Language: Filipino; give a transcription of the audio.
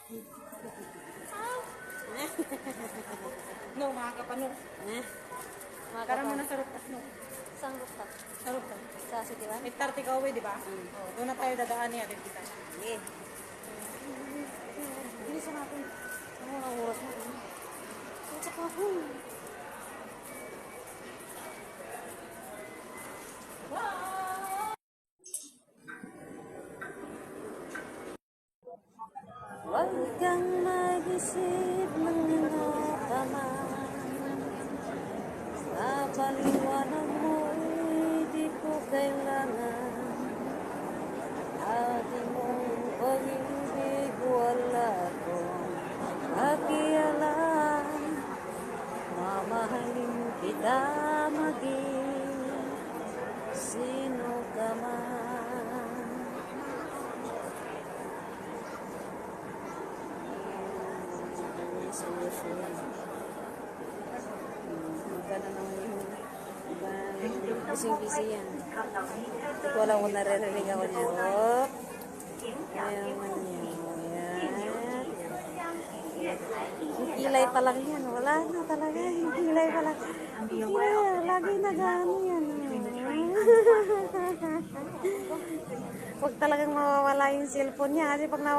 No, mga kapano. Kara mo na sa rooftop, no? Saan rooftop? Sa rooftop. Sa City One? 8:30 ka uwi, di ba? Oh, doon na tayo dadaan niya, din kita. Sige. Bilisan natin. Ano ang oras mo? Ang tsaka ako. Huwag kang mag-isip ng nataman. Sa paliwanag mo'y di ko kailangan. Ating mong pag-ibig wala kong pakialam. Mamahalin kita maging sino ka man. Solusyon. Magkano naman yung busy-busy yan. Hindi ko alam kung naririnig ako niya. Hop. Ayan man yan. Ayan. Kilay pa lang yan. Wala na talaga. Kilay pa lang. Kilay. Lagi nag-ano yan. Huwag talagang mawawala yung cellphone niya. Kasi pag